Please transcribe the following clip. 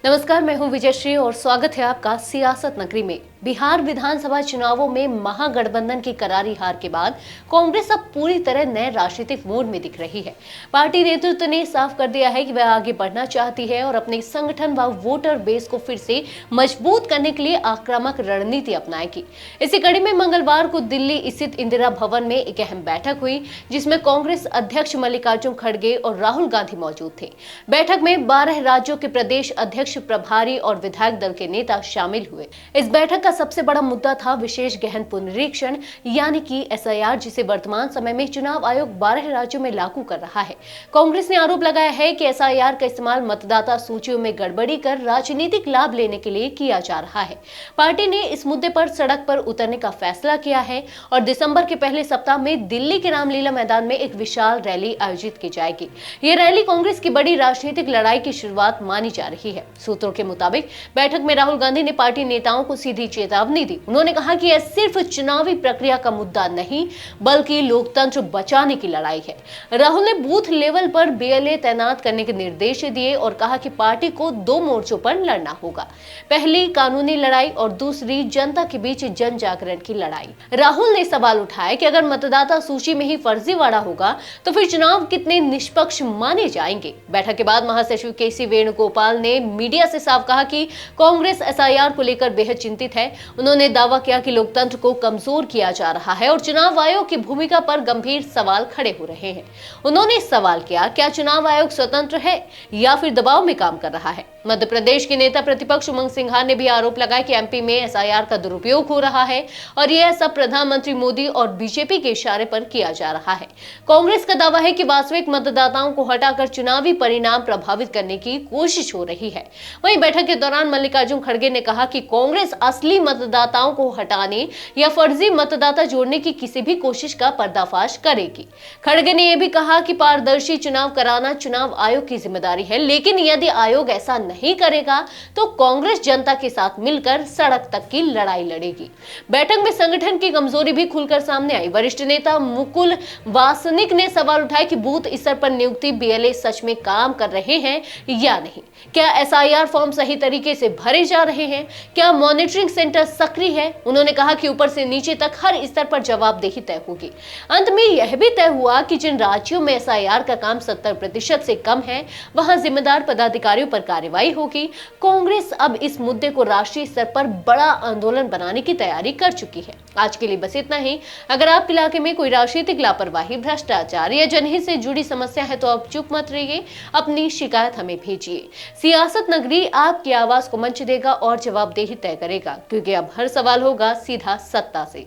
नमस्कार, मैं हूं विजयश्री और स्वागत है आपका सियासत नगरी में। बिहार विधानसभा चुनावों में महागठबंधन की करारी हार के बाद कांग्रेस अब पूरी तरह नए राजनीतिक मोड में दिख रही है। पार्टी नेतृत्व ने साफ कर दिया है कि वह आगे बढ़ना चाहती है और अपने संगठन व वोटर बेस को फिर से मजबूत करने के लिए आक्रामक रणनीति अपनाएगी। इसी कड़ी में मंगलवार को दिल्ली स्थित इंदिरा भवन में एक अहम बैठक हुई, जिसमें कांग्रेस अध्यक्ष मल्लिकार्जुन खड़गे और राहुल गांधी मौजूद थे। बैठक में 12 राज्यों के प्रदेश अध्यक्ष, प्रभारी और विधायक दल के नेता शामिल हुए। इस बैठक का सबसे बड़ा मुद्दा था विशेष गहन पुनरीक्षण यानी कि एसआईआर, जिसे वर्तमान समय में चुनाव आयोग 12 राज्यों में लागू कर रहा है। कांग्रेस ने आरोप लगाया है कि एसआईआर का इस्तेमाल मतदाता सूचियों में गड़बड़ी कर राजनीतिक लाभ लेने के लिए किया जा रहा है। पार्टी ने इस मुद्दे पर सड़क पर उतरने का फैसला किया है और दिसंबर के पहले सप्ताह में दिल्ली के रामलीला मैदान में एक विशाल रैली आयोजित की जाएगी। ये रैली कांग्रेस की बड़ी राजनीतिक लड़ाई की शुरुआत मानी जा रही है। सूत्रों के मुताबिक बैठक में राहुल गांधी ने पार्टी नेताओं को सीधी चेतावनी दी। उन्होंने कहा कि यह सिर्फ चुनावी प्रक्रिया का मुद्दा नहीं, बल्कि लोकतंत्र बचाने की लड़ाई है। राहुल ने बूथ लेवल पर बीएलए तैनात करने के निर्देश दिए और कहा कि पार्टी को 2 मोर्चों पर लड़ना होगा। पहली कानूनी लड़ाई और दूसरी जनता के बीच जन जागरण की लड़ाई। राहुल ने सवाल उठाया कि अगर मतदाता सूची में ही फर्जीवाड़ा होगा तो फिर चुनाव कितने निष्पक्ष माने जाएंगे। बैठक के बाद महासचिव केसी वेणुगोपाल ने मीडिया से साफ कहा कि कांग्रेस एसआईआर को लेकर बेहद चिंतित है। उन्होंने दावा किया कि लोकतंत्र को कमजोर किया जा रहा है और चुनाव आयोग की भूमिका पर गंभीर सवाल खड़े हो रहे हैं। उन्होंने सवाल किया, क्या चुनाव आयोग स्वतंत्र है या फिर दबाव में काम कर रहा है। मध्य प्रदेश के नेता प्रतिपक्ष उमंग सिंघार ने भी आरोप लगाया कि एमपी में एसआईआर का दुरुपयोग हो रहा है और यह सब प्रधानमंत्री मोदी और बीजेपी के इशारे पर किया जा रहा है। कांग्रेस का दावा है कि वास्तविक मतदाताओं को हटाकर चुनावी परिणाम प्रभावित करने की कोशिश हो रही है। वहीं बैठक के दौरान मल्लिकार्जुन खड़गे ने कहा कि कांग्रेस असली मतदाताओं को हटाने या फर्जी मतदाता जोड़ने की किसी भी कोशिश का पर्दाफाश करेगी। खड़गे ने यह भी कहा कि पारदर्शी चुनाव कराना चुनाव आयोग की जिम्मेदारी है, लेकिन यदि आयोग ऐसा नहीं करेगा तो कांग्रेस जनता के साथ मिलकर सड़क तक की लड़ाई लड़ेगी। बैठक में संगठन की कमजोरी भी खुलकर सामने आई। वरिष्ठ नेता मुकुल वासनिक ने सवाल उठाया कि बूथ स्तर पर नियुक्ति बीएलए सच में काम कर रहे हैं या नहीं। क्या एसआईआर फॉर्म सही तरीके से भरे जा रहे हैं? क्या मॉनिटरिंग सेंटर सक्रिय है? उन्होंने कहा कि ऊपर से नीचे तक हर स्तर पर जवाबदेही तय होगी। अंत में यह भी तय हुआ कि जिन राज्यों में एसआईआर का काम 70% से कम है, वहां जिम्मेदार पदाधिकारियों पर कार्रवाई होगी। कांग्रेस अब इस मुद्दे को राष्ट्रीय स्तर पर बड़ा आंदोलन बनाने की तैयारी कर चुकी है। आज के लिए बस इतना ही। अगर आपके इलाके में कोई राजनीतिक लापरवाही, भ्रष्टाचार या जनहित से जुड़ी समस्या है तो आप चुप मत रहिए, अपनी शिकायत हमें भेजिए। सियासत नगरी आपकी आवाज को मंच देगा और जवाबदेही तय करेगा, क्योंकि अब हर सवाल होगा सीधा सत्ता से।